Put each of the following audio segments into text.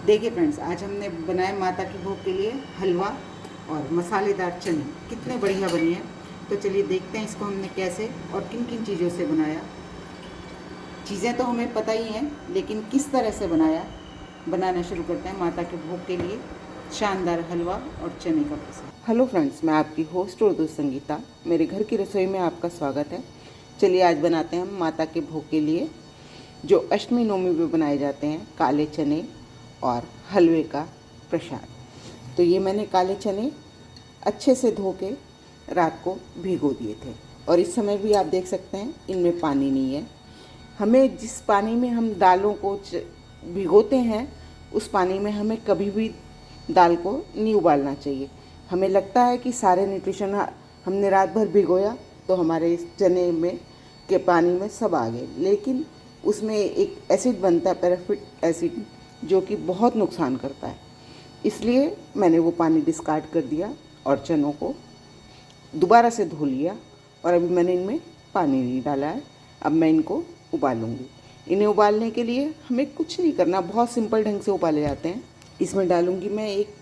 देखिए फ्रेंड्स, आज हमने बनाया माता की भोग के लिए हलवा और मसालेदार चने। कितने बढ़िया बनी है। तो चलिए देखते हैं इसको हमने कैसे और किन किन चीज़ों से बनाया। चीज़ें तो हमें पता ही हैं, लेकिन किस तरह से बनाना शुरू करते हैं माता के भोग के लिए शानदार हलवा और चने का प्रसाद। हेलो फ्रेंड्स, मैं आपकी होस्ट और दोस्त संगीता। मेरे घर की रसोई में आपका स्वागत है। चलिए आज बनाते हैं हम माता के भोग के लिए जो अष्टमी नवमी में बनाए जाते हैं काले चने और हलवे का प्रसाद। तो ये मैंने काले चने अच्छे से धो के रात को भिगो दिए थे और इस समय भी आप देख सकते हैं इनमें पानी नहीं है। हमें जिस पानी में हम दालों को भिगोते हैं उस पानी में हमें कभी भी दाल को नहीं उबालना चाहिए। हमें लगता है कि सारे न्यूट्रिशन हमने रात भर भिगोया तो हमारे इस चने में के पानी में सब आ गए, लेकिन उसमें एक एसिड बनता है, पैराफिट एसिड, जो कि बहुत नुकसान करता है। इसलिए मैंने वो पानी डिस्कार्ड कर दिया और चनों को दोबारा से धो लिया और अभी मैंने इनमें पानी नहीं डाला है। अब मैं इनको उबालूंगी। इन्हें उबालने के लिए हमें कुछ नहीं करना, बहुत सिंपल ढंग से उबाले जाते हैं। इसमें डालूंगी मैं एक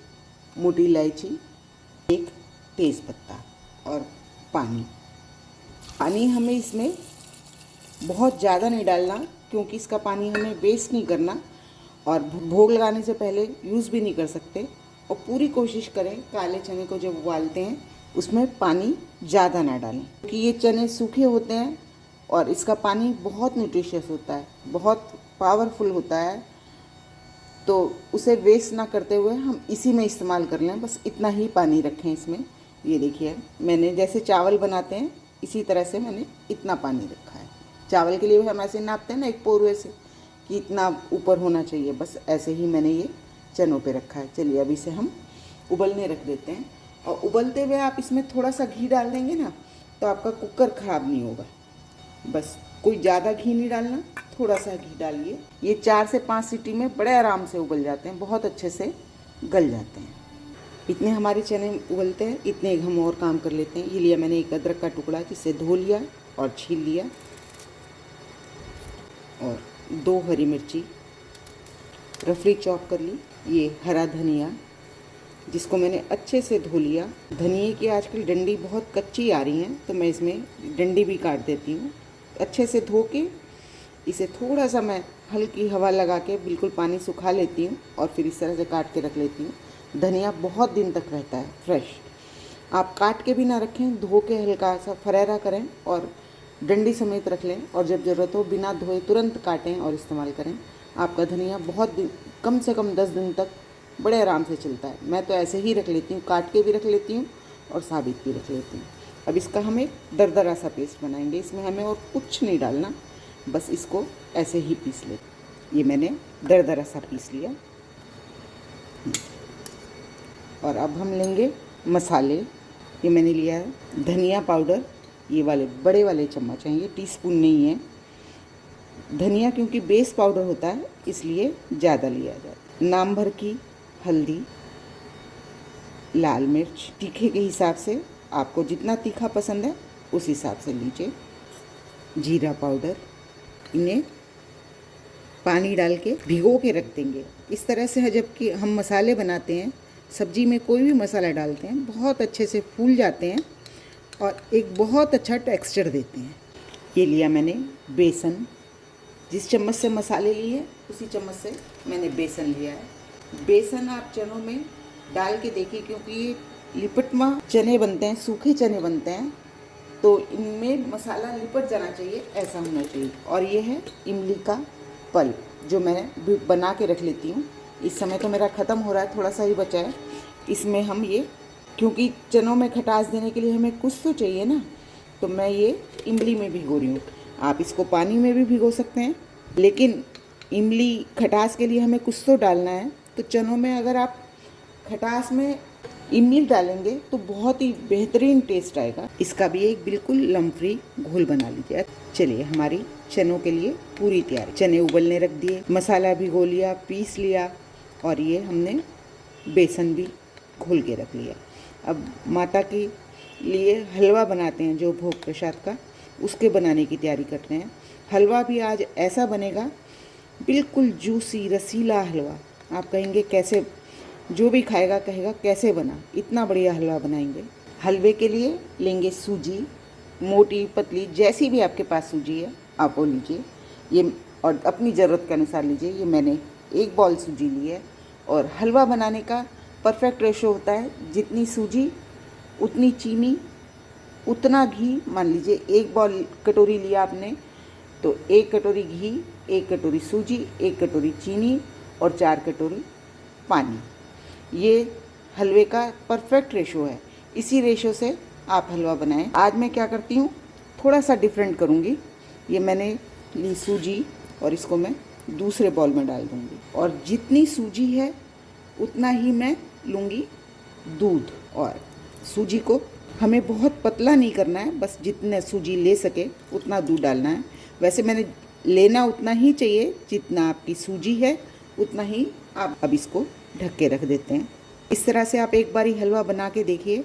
मोटी इलायची, एक तेज़पत्ता और पानी। पानी हमें इसमें बहुत ज़्यादा नहीं डालना क्योंकि इसका पानी हमें वेस्ट नहीं करना और भोग लगाने से पहले यूज़ भी नहीं कर सकते। और पूरी कोशिश करें काले चने को जब उबालते हैं उसमें पानी ज़्यादा ना डालें क्योंकि ये चने सूखे होते हैं और इसका पानी बहुत न्यूट्रिशियस होता है, बहुत पावरफुल होता है। तो उसे वेस्ट ना करते हुए हम इसी में इस्तेमाल कर लें, बस इतना ही पानी रखें इसमें। ये देखिए मैंने जैसे चावल बनाते हैं इसी तरह से मैंने इतना पानी रखा है। चावल के लिए भी हम ऐसे नापते हैं ना, एक पोरुए से कि इतना ऊपर होना चाहिए, बस ऐसे ही मैंने ये चनों पे रखा है। चलिए अब इसे हम उबलने रख देते हैं और उबलते हुए आप इसमें थोड़ा सा घी डाल देंगे ना तो आपका कुकर ख़राब नहीं होगा। बस कोई ज़्यादा घी नहीं डालना, थोड़ा सा घी डालिए। ये 4 से 5 सीटी में बड़े आराम से उबल जाते हैं, बहुत अच्छे से गल जाते हैं। इतने हमारे चने उबलते हैं, इतने हम और काम कर लेते हैं। ये लिया मैंने एक अदरक का टुकड़ा जिसे धो लिया और छील लिया, और 2 हरी मिर्ची रफली चॉप कर ली। ये हरा धनिया जिसको मैंने अच्छे से धो लिया। धनिए की आजकल डंडी बहुत कच्ची आ रही हैं तो मैं इसमें डंडी भी काट देती हूँ। अच्छे से धो के इसे थोड़ा सा मैं हल्की हवा लगा के बिल्कुल पानी सुखा लेती हूँ और फिर इस तरह से काट के रख लेती हूँ। धनिया बहुत दिन तक रहता है फ्रेश। आप काट के भी ना रखें, धो के हल्का सा फरेरा करें और डंडी समेत रख लें और जब ज़रूरत हो बिना धोए तुरंत काटें और इस्तेमाल करें। आपका धनिया बहुत दिन, कम से कम 10 दिन तक बड़े आराम से चलता है। मैं तो ऐसे ही रख लेती हूँ, काट के भी रख लेती हूँ और साबित भी रख लेती हूँ। अब इसका हम एक दरदरा सा पेस्ट बनाएंगे। इसमें हमें और कुछ नहीं डालना, बस इसको ऐसे ही पीस लेते। ये मैंने दरदरा सा पीस लिया। और अब हम लेंगे मसाले। ये मैंने लिया है धनिया पाउडर, ये वाले बड़े वाले चम्मच हैं, ये टीस्पून नहीं है। धनिया क्योंकि बेस पाउडर होता है इसलिए ज़्यादा लिया जाता है। नाम भर की हल्दी, लाल मिर्च, तीखे के हिसाब से आपको जितना तीखा पसंद है उस हिसाब से लीजिए। जीरा पाउडर, इन्हें पानी डाल के भिगो के रख देंगे। इस तरह से है जबकि हम मसाले बनाते हैं, सब्जी में कोई भी मसाला डालते हैं, बहुत अच्छे से फूल जाते हैं और एक बहुत अच्छा टेक्सचर देते हैं। ये लिया मैंने बेसन, जिस चम्मच से मसाले लिए उसी चम्मच से मैंने बेसन लिया है। बेसन आप चनों में डाल के देखिए क्योंकि ये लिपटमा चने बनते हैं, सूखे चने बनते हैं, तो इनमें मसाला लिपट जाना चाहिए, ऐसा होना चाहिए। और ये है इमली का पल्प जो मैं बना के रख लेती हूँ। इस समय तो मेरा ख़त्म हो रहा है, थोड़ा सा ही बचा है। इसमें हम ये, क्योंकि चनों में खटास देने के लिए हमें कुछ तो चाहिए ना, तो मैं ये इमली में भिगो रही हूँ। आप इसको पानी में भी भिगो सकते हैं, लेकिन इमली खटास के लिए हमें कुछ तो डालना है। तो चनों में अगर आप खटास में इमली डालेंगे तो बहुत ही बेहतरीन टेस्ट आएगा। इसका भी एक बिल्कुल लम्प फ्री घोल बना लीजिए। चलिए हमारी चनों के लिए पूरी तैयारी। चने उबलने रख दिए, मसाला भिगो लिया, पीस लिया और ये हमने बेसन भी घोल के रख लिया। अब माता के लिए हलवा बनाते हैं जो भोग प्रसाद का, उसके बनाने की तैयारी करते हैं। हलवा भी आज ऐसा बनेगा, बिल्कुल जूसी रसीला हलवा, आप कहेंगे कैसे, जो भी खाएगा कहेगा कैसे बना, इतना बढ़िया हलवा बनाएंगे। हलवे के लिए लेंगे सूजी, मोटी पतली जैसी भी आपके पास सूजी है आप वो लीजिए, ये और अपनी ज़रूरत के अनुसार लीजिए। ये मैंने 1 बॉल सूजी ली है। और हलवा बनाने का परफेक्ट रेशो होता है, जितनी सूजी उतनी चीनी उतना घी। मान लीजिए 1 बॉल कटोरी लिया आपने तो 1 कटोरी घी, 1 कटोरी सूजी, 1 कटोरी चीनी और 4 कटोरी पानी। ये हलवे का परफेक्ट रेशो है, इसी रेशो से आप हलवा बनाएं। आज मैं क्या करती हूँ, थोड़ा सा डिफरेंट करूँगी। ये मैंने ली सूजी और इसको मैं दूसरे बॉल में डाल दूँगी, और जितनी सूजी है उतना ही मैं लूँगी दूध। और सूजी को हमें बहुत पतला नहीं करना है, बस जितने सूजी ले सके उतना दूध डालना है। वैसे मैंने लेना उतना ही चाहिए जितना आपकी सूजी है, उतना ही आप अब इसको ढक के रख देते हैं। इस तरह से आप एक बारी हलवा बना के देखिए,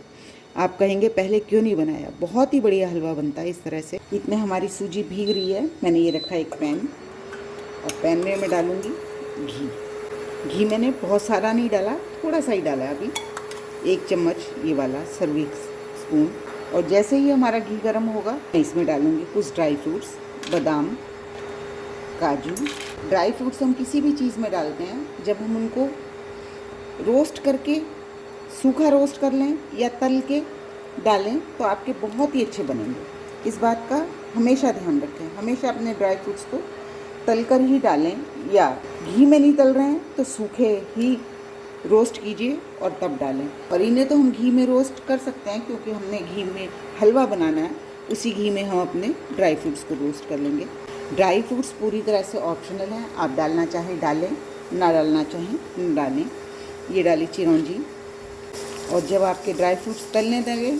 आप कहेंगे पहले क्यों नहीं बनाया। बहुत ही बढ़िया हलवा बनता है इस तरह से। इतने हमारी सूजी भीग रही है, मैंने ये रखा एक पैन, और पैन में मैं डालूँगी घी। घी मैंने बहुत सारा नहीं डाला, थोड़ा सा ही डाला अभी, 1 चम्मच ये वाला सर्विंग स्पून। और जैसे ही हमारा घी गर्म होगा मैं इसमें डालूँगी कुछ ड्राई फ्रूट्स, बादाम, काजू। ड्राई फ्रूट्स हम किसी भी चीज़ में डालते हैं, जब हम उनको रोस्ट करके, सूखा रोस्ट कर लें या तल के डालें तो आपके बहुत ही अच्छे बनेंगे। इस बात का हमेशा ध्यान रखें, हमेशा अपने ड्राई फ्रूट्स को तल कर ही डालें, या घी में नहीं तल रहे हैं तो सूखे ही रोस्ट कीजिए और तब डालें। और इन्हें तो हम घी में रोस्ट कर सकते हैं, क्योंकि हमने घी में हलवा बनाना है, उसी घी में हम अपने ड्राई फ्रूट्स को रोस्ट कर लेंगे। ड्राई फ्रूट्स पूरी तरह से ऑप्शनल हैं, आप डालना चाहें डालें, ना डालना चाहें न डालें। ये डाली चिरौंजी, और जब आपके ड्राई फ्रूट्स तलने लगे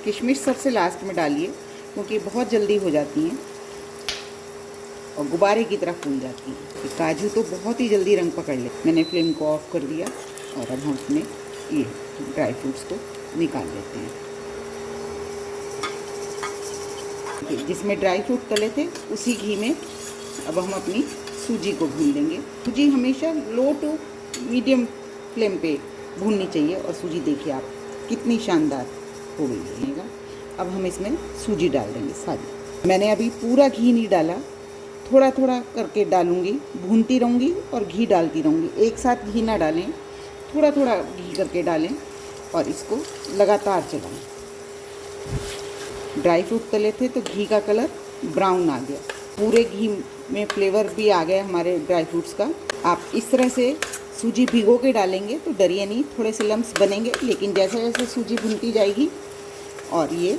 किशमिश सबसे लास्ट में डालिए, क्योंकि बहुत जल्दी हो जाती हैं और गुब्बारे की तरह फूल जाती हैं। काजू तो बहुत ही जल्दी रंग पकड़ ले। मैंने फ्लेम को ऑफ कर दिया और अब हम अपने ये ड्राई फ्रूट्स को निकाल लेते हैं। जिसमें ड्राई फ्रूट तले थे उसी घी में अब हम अपनी सूजी को भून लेंगे। सूजी हमेशा लो टू मीडियम फ्लेम पे भूननी चाहिए। और सूजी देखिए आप कितनी शानदार हो गई है। अब हम इसमें सूजी डाल देंगे सारी। मैंने अभी पूरा घी नहीं डाला, थोड़ा थोड़ा करके डालूंगी, भूनती रहूँगी और घी डालती रहूँगी। एक साथ घी ना डालें, थोड़ा थोड़ा घी करके डालें और इसको लगातार चलाएं। ड्राई फ्रूट तले थे तो घी का कलर ब्राउन आ गया, पूरे घी में फ्लेवर भी आ गया हमारे ड्राई फ्रूट्स का। आप इस तरह से सूजी भिगो के डालेंगे तो डरिए नहीं, थोड़े से लम्स बनेंगे, लेकिन जैसे जैसे सूजी भुनती जाएगी और ये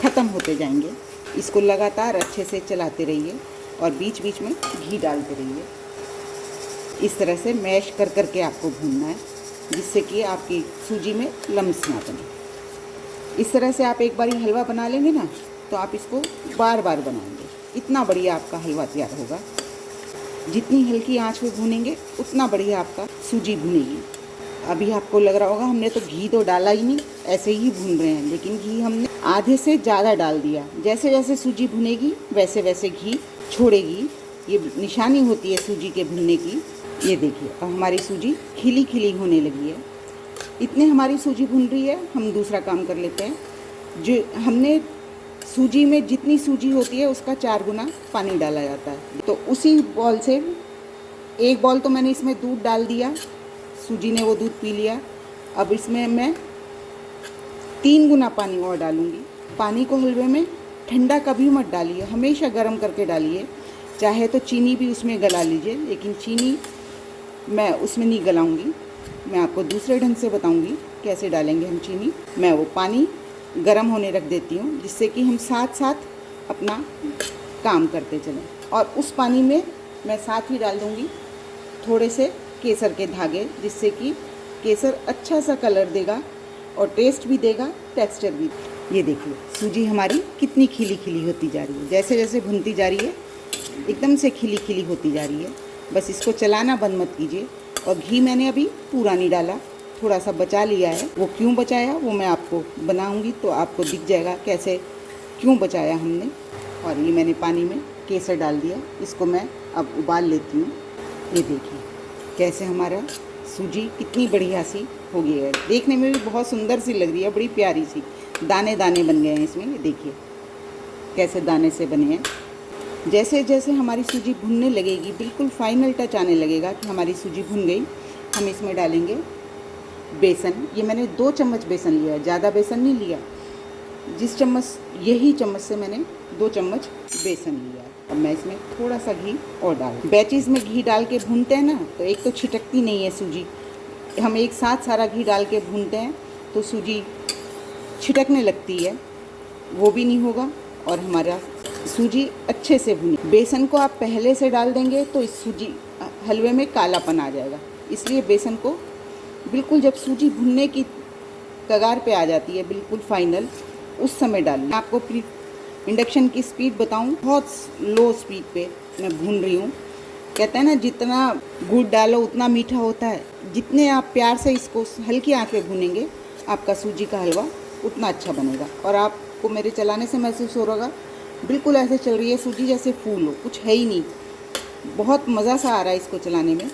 ख़त्म होते जाएंगे, इसको लगातार अच्छे से चलाते रहिए और बीच बीच में घी डालते रहिए। इस तरह से मैश कर कर के आपको भूनना है, जिससे कि आपकी सूजी में लम्स ना बने। इस तरह से आप एक बार हलवा बना लेंगे ना तो आप इसको बार बार बनाएंगे, इतना बढ़िया आपका हलवा तैयार होगा। जितनी हल्की आंच में भूनेंगे उतना बढ़िया आपका सूजी भुनेगी। अभी आपको लग रहा होगा हमने तो घी तो डाला ही नहीं, ऐसे ही भून रहे हैं, लेकिन घी हमने आधे से ज़्यादा डाल दिया। जैसे जैसे सूजी भुनेगी वैसे वैसे घी छोड़ेगी, ये निशानी होती है सूजी के भुनने की। ये देखिए अब हमारी सूजी खिली खिली होने लगी है। इतने हमारी सूजी भुन रही है, हम दूसरा काम कर लेते हैं। जो हमने सूजी में जितनी सूजी होती है उसका 4 गुना पानी डाला जाता है, तो उसी बॉल से 1 बॉल तो मैंने इसमें दूध डाल दिया, सूजी ने वो दूध पी लिया। अब इसमें मैं 3 गुना पानी और डालूँगी। पानी को हलवे में ठंडा कभी मत डालिए, हमेशा गर्म करके डालिए। चाहे तो चीनी भी उसमें गला लीजिए, लेकिन चीनी मैं उसमें नहीं गलाऊंगी, मैं आपको दूसरे ढंग से बताऊंगी कैसे डालेंगे हम चीनी। मैं वो पानी गर्म होने रख देती हूँ, जिससे कि हम साथ साथ अपना काम करते चलें। और उस पानी में मैं साथ ही डाल दूँगी थोड़े से केसर के धागे, जिससे कि केसर अच्छा सा कलर देगा और टेस्ट भी देगा, टेक्सचर भी। ये देखिए सूजी हमारी कितनी खिली खिली होती जा रही है, जैसे जैसे भुनती जा रही है एकदम से खिली खिली होती जा रही है। बस इसको चलाना बंद मत कीजिए। और घी मैंने अभी पूरा नहीं डाला, थोड़ा सा बचा लिया है। वो क्यों बचाया वो मैं आपको बनाऊंगी तो आपको दिख जाएगा कैसे क्यों बचाया हमने। और ये मैंने पानी में केसर डाल दिया, इसको मैं अब उबाल लेती हूँ। ये देखिए कैसे हमारा सूजी कितनी बढ़िया सी हो गई है, देखने में भी बहुत सुंदर सी लग रही है, बड़ी प्यारी सी। दाने दाने बन गए हैं इसमें, ये देखिए कैसे दाने से बने हैं। जैसे जैसे हमारी सूजी भुनने लगेगी, बिल्कुल फाइनल टच आने लगेगा कि हमारी सूजी भुन गई, हम इसमें डालेंगे बेसन। ये मैंने 2 चम्मच बेसन लिया है, ज़्यादा बेसन नहीं लिया। जिस चम्मच, यही चम्मच से मैंने 2 चम्मच बेसन लिया है। अब मैं इसमें थोड़ा सा घी और डाल, बैचीज़ में घी डाल के भूनते हैं ना, तो एक तो छिटकती नहीं है सूजी। हम एक साथ सारा घी डाल के भूनते हैं तो सूजी छिटकने लगती है, वो भी नहीं होगा और हमारा सूजी अच्छे से भुनी। बेसन को आप पहले से डाल देंगे तो इस सूजी हलवे में कालापन आ जाएगा, इसलिए बेसन को बिल्कुल जब सूजी भुनने की कगार पे आ जाती है, बिल्कुल फाइनल, उस समय डालिए। आपको इंडक्शन की स्पीड बताऊं, बहुत लो स्पीड पे मैं भून रही हूँ। कहते हैं ना, जितना गुड़ डालो उतना मीठा होता है। जितने आप प्यार से इसको हल्की आंच पे भूनेंगे, आपका सूजी का हलवा उतना अच्छा बनेगा। और आपको मेरे चलाने से महसूस हो रहा, बिल्कुल ऐसे चल रही है सूजी जैसे फूल हो, कुछ है ही नहीं। बहुत मज़ा सा आ रहा है इसको चलाने में।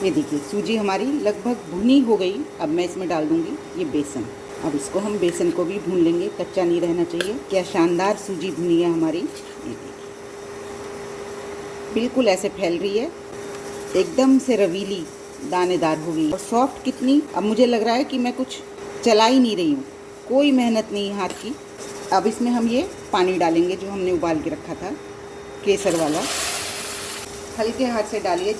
ये देखिए सूजी हमारी लगभग भुनी हो गई। अब मैं इसमें डाल दूँगी ये बेसन। अब इसको हम बेसन को भी भून लेंगे, कच्चा नहीं रहना चाहिए। क्या शानदार सूजी भुनी है हमारी, ये देखिए बिल्कुल ऐसे फैल रही है, एकदम से रवीली दानेदार हो गई और सॉफ्ट कितनी। अब मुझे लग रहा है कि मैं कुछ चला ही नहीं रही हूँ, कोई मेहनत नहीं हाथ की। अब इसमें हम ये पानी डालेंगे जो हमने उबाल के रखा था, केसर वाला। हल्के हाथ से डालिए।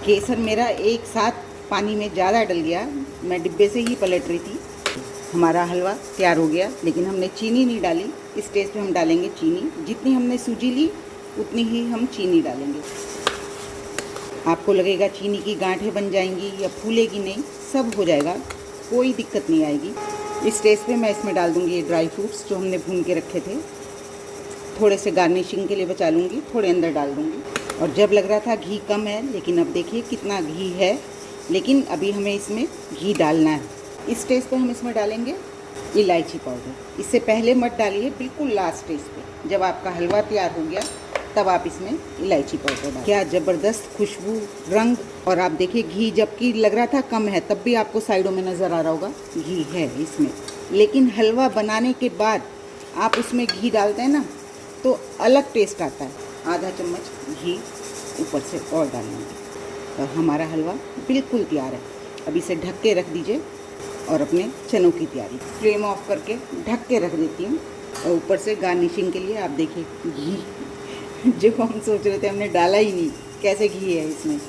केसर मेरा एक साथ पानी में ज़्यादा डल गया, मैं डिब्बे से ही पलट रही थी। हमारा हलवा तैयार हो गया, लेकिन हमने चीनी नहीं डाली। इस स्टेज पे हम डालेंगे चीनी। जितनी हमने सूजी ली उतनी ही हम चीनी डालेंगे। आपको लगेगा चीनी की गांठें बन जाएंगी या फूलेगी, नहीं, सब हो जाएगा, कोई दिक्कत नहीं आएगी। इस स्टेज पे मैं इसमें डाल दूँगी ये ड्राई फ्रूट्स जो हमने भून के रखे थे। थोड़े से गार्निशिंग के लिए बचा लूँगी, थोड़े अंदर डाल दूँगी। और जब लग रहा था घी कम है, लेकिन अब देखिए कितना घी है, लेकिन अभी हमें इसमें घी डालना है। इस स्टेज पे हम इसमें डालेंगे इलायची पाउडर। इससे पहले मत डालिए, बिल्कुल लास्ट स्टेज पे जब आपका हलवा तैयार हो गया तब आप इसमें इलायची पाउडर डालें। क्या ज़बरदस्त खुशबू, रंग। और आप देखिए घी जबकि लग रहा था कम है, तब भी आपको साइडों में नज़र आ रहा होगा घी है इसमें। लेकिन हलवा बनाने के बाद आप उसमें घी डालते हैं ना, तो अलग टेस्ट आता है। आधा चम्मच घी ऊपर से और डालेंगे और हमारा हलवा बिल्कुल तैयार है। अब इसे ढक के रख दीजिए और अपने चनों की तैयारी। फ्लेम ऑफ करके ढक के रख देती हूँ। और ऊपर से गार्निशिंग के लिए आप देखिए घी, जो हम सोच रहे थे हमने डाला ही नहीं, कैसे घी है इसमें।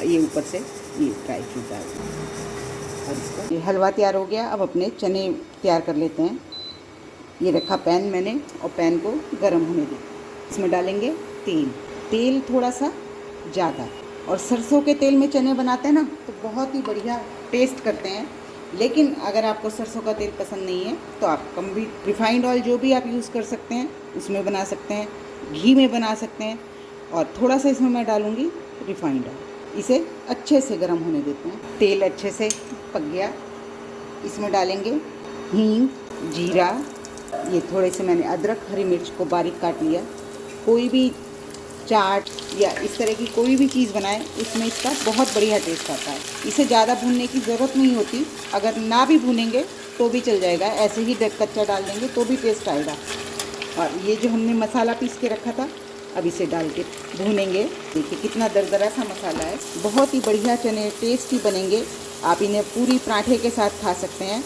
ये ऊपर से ये ड्राई फ्रूट डाल दें और इसका ये हलवा तैयार हो गया। अब अपने चने तैयार कर लेते हैं। ये रखा पैन मैंने और पैन को गर्म होने दें। इसमें डालेंगे तेल, तेल थोड़ा सा ज़्यादा। और सरसों के तेल में चने बनाते हैं ना, तो बहुत ही बढ़िया टेस्ट करते हैं। लेकिन अगर आपको सरसों का तेल पसंद नहीं है तो आप कम भी, रिफाइंड ऑयल जो भी आप यूज़ कर सकते हैं उसमें बना सकते हैं, घी में बना सकते हैं। और थोड़ा सा इसमें मैं डालूँगी रिफाइंड ऑयल। इसे अच्छे से गर्म होने देते हैं। तेल अच्छे से पक गया, इसमें डालेंगे हींग, जीरा, ये थोड़े से मैंने अदरक, हरी मिर्च को बारीक काट लिया। कोई भी चाट या इस तरह की कोई भी चीज़ बनाएं, उसमें इसका बहुत बढ़िया टेस्ट आता है। इसे ज़्यादा भूनने की ज़रूरत नहीं होती, अगर ना भी भूनेंगे तो भी चल जाएगा, ऐसे ही कच्चा डाल देंगे तो भी टेस्ट आएगा। और ये जो हमने मसाला पीस के रखा था, अब इसे डाल के भूनेंगे। देखिए कितना दरदरा सा मसाला है, बहुत ही बढ़िया चने टेस्टी बनेंगे। आप इन्हें पूरी पराठे के साथ खा सकते हैं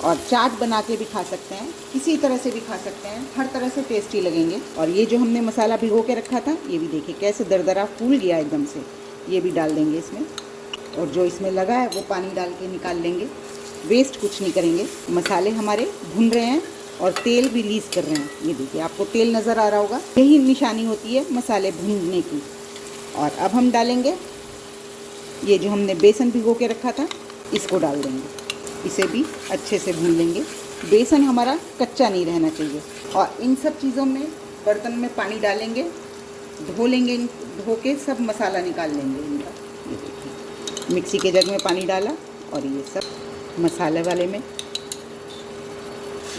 और चाट बना के भी खा सकते हैं, किसी तरह से भी खा सकते हैं, हर तरह से टेस्टी लगेंगे। और ये जो हमने मसाला भिगो के रखा था, ये भी देखिए कैसे दरदरा फूल गया एकदम से, ये भी डाल देंगे इसमें। और जो इसमें लगा है वो पानी डाल के निकाल लेंगे, वेस्ट कुछ नहीं करेंगे। मसाले हमारे भुन रहे हैं और तेल भी रिलीज़ कर रहे हैं। ये देखिए आपको तेल नज़र आ रहा होगा, यही निशानी होती है मसाले भूनने की। और अब हम डालेंगे ये जो हमने बेसन भिगो के रखा था, इसको डाल देंगे। इसे भी अच्छे से भून लेंगे। बेसन हमारा कच्चा नहीं रहना चाहिए। और इन सब चीज़ों में बर्तन में पानी डालेंगे, धो लेंगे, धो के सब मसाला निकाल लेंगे इनका। ये देखिए मिक्सी के जग में पानी डाला और ये सब मसाले वाले में।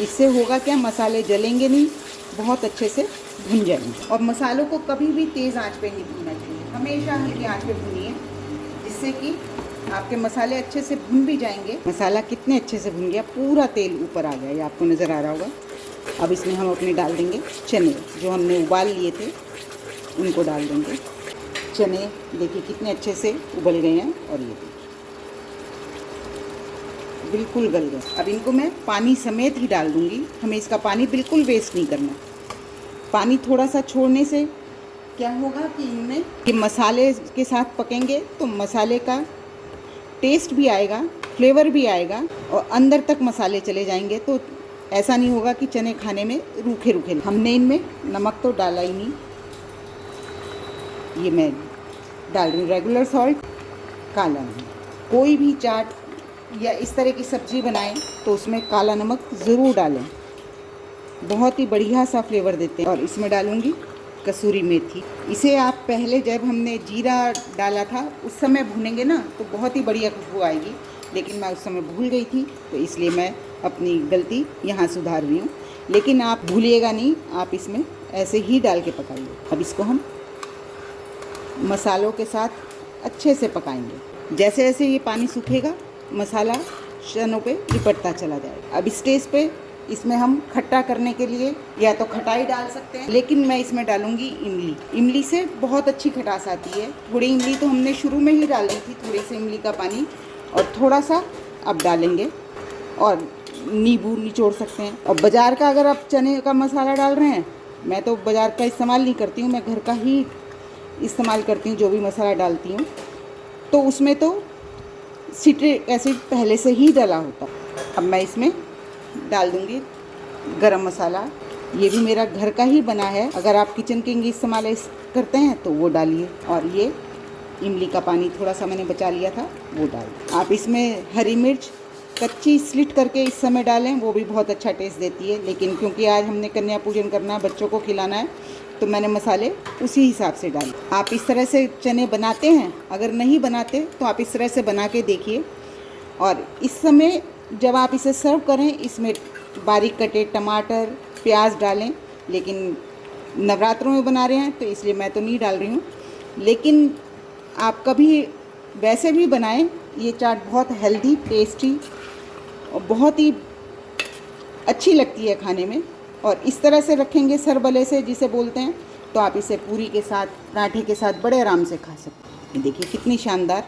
इससे होगा क्या, मसाले जलेंगे नहीं, बहुत अच्छे से भुन जाएंगे। और मसालों को कभी भी तेज़ आंच पे नहीं भूनना चाहिए, हमेशा हल्की आंच पे भूनिए, जिससे कि आपके मसाले अच्छे से भुन भी जाएंगे। मसाला कितने अच्छे से भुन गया, पूरा तेल ऊपर आ गया, ये आपको नज़र आ रहा होगा। अब इसमें हम अपने डाल देंगे चने, जो हमने उबाल लिए थे उनको डाल देंगे। चने देखिए कितने अच्छे से उबल गए हैं और ये देखिए बिल्कुल गल गए। अब इनको मैं पानी समेत ही डाल दूँगी, हमें इसका पानी बिल्कुल वेस्ट नहीं करना। पानी थोड़ा सा छोड़ने से क्या होगा कि इनमें कि मसाले के साथ पकेंगे तो मसाले का टेस्ट भी आएगा, फ्लेवर भी आएगा और अंदर तक मसाले चले जाएंगे। तो ऐसा नहीं होगा कि चने खाने में रूखे रूखे। हमने इनमें नमक तो डाला ही नहीं, ये मैं डाल रही हूँ रेगुलर सॉल्ट, काला नमक। कोई भी चाट या इस तरह की सब्ज़ी बनाएं तो उसमें काला नमक ज़रूर डालें, बहुत ही बढ़िया सा फ्लेवर देते हैं। और इसमें डालूँगी कसूरी मेथी। इसे आप पहले जब हमने जीरा डाला था उस समय भूनेंगे ना तो बहुत ही बढ़िया खुशबू आएगी, लेकिन मैं उस समय भूल गई थी तो इसलिए मैं अपनी गलती यहाँ सुधार रही हूँ। लेकिन आप भूलिएगा नहीं, आप इसमें ऐसे ही डाल के पकाइए। अब इसको हम मसालों के साथ अच्छे से पकाएंगे। जैसे जैसे ये पानी सूखेगा मसाला चनों पे लिपटता चला जाएगा। अब इस स्टेज पे इसमें हम खट्टा करने के लिए या तो खटाई डाल सकते हैं, लेकिन मैं इसमें डालूंगी इमली। इमली से बहुत अच्छी खटास आती है। थोड़ी इमली तो हमने शुरू में ही डाल दी थी, थोड़ी सी इमली का पानी और थोड़ा सा अब डालेंगे और नींबू निचोड़ सकते हैं। और बाज़ार का अगर आप चने का मसाला डाल रहे हैं, मैं तो बाज़ार का इस्तेमाल नहीं करती हूँ, मैं घर का ही इस्तेमाल करती हूँ। जो भी मसाला डालती हूँ तो उसमें तो सिट्रिक एसिड पहले से ही डाला होता। अब मैं इसमें डाल दूँगी गरम मसाला, ये भी मेरा घर का ही बना है। अगर आप किचन किंग इस्तेमाल करते हैं तो वो डालिए। और ये इमली का पानी थोड़ा सा मैंने बचा लिया था वो डाल। आप इसमें हरी मिर्च कच्ची स्लिट करके इस समय डालें, वो भी बहुत अच्छा टेस्ट देती है। लेकिन क्योंकि आज हमने कन्या पूजन करना है, बच्चों को खिलाना है, तो मैंने मसाले उसी हिसाब से डाले। आप इस तरह से चने बनाते हैं, अगर नहीं बनाते तो आप इस तरह से बना के देखिए। और इस समय जब आप इसे सर्व करें इसमें बारीक कटे टमाटर प्याज डालें, लेकिन नवरात्रों में बना रहे हैं तो इसलिए मैं तो नहीं डाल रही हूँ। लेकिन आप कभी वैसे भी बनाएं, ये चाट बहुत हेल्दी, टेस्टी और बहुत ही अच्छी लगती है खाने में। और इस तरह से रखेंगे सरबले से जिसे बोलते हैं, तो आप इसे पूरी के साथ पराठे के साथ बड़े आराम से खा सकते हैं। देखिए कितनी शानदार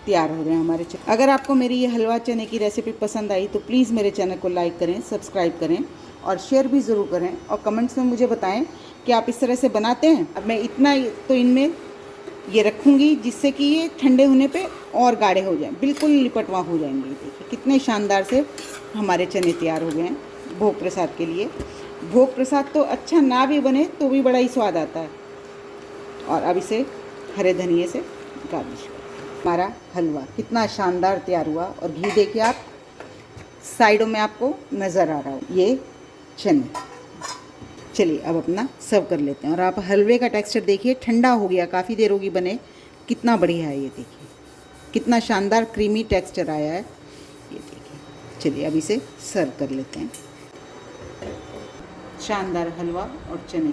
तैयार हो गए हमारे चने। अगर आपको मेरी ये हलवा चने की रेसिपी पसंद आई तो प्लीज़ मेरे चैनल को लाइक करें, सब्सक्राइब करें और शेयर भी ज़रूर करें। और कमेंट्स में मुझे बताएं कि आप इस तरह से बनाते हैं। अब मैं इतना तो इनमें ये रखूँगी जिससे कि ये ठंडे होने पे और गाढ़े हो जाएं, बिल्कुल लिपटवा हो जाएंगे। देखिए कितने शानदार से हमारे चने तैयार हो गए हैं भोग प्रसाद के लिए। भोग प्रसाद तो अच्छा ना भी बने तो भी बड़ा ही स्वाद आता है। और अब इसे हरे धनिए से गार्निश। हमारा हलवा कितना शानदार तैयार हुआ। और घी देखिए आप साइडों में आपको नज़र आ रहा हो। ये चने, चलिए अब अपना सर्व कर लेते हैं। और आप हलवे का टेक्सचर देखिए, ठंडा हो गया, काफ़ी देर होगी बने, कितना बढ़िया है। ये देखिए कितना शानदार क्रीमी टेक्सचर आया है, ये देखिए। चलिए अब इसे सर्व कर लेते हैं। शानदार हलवा और चने।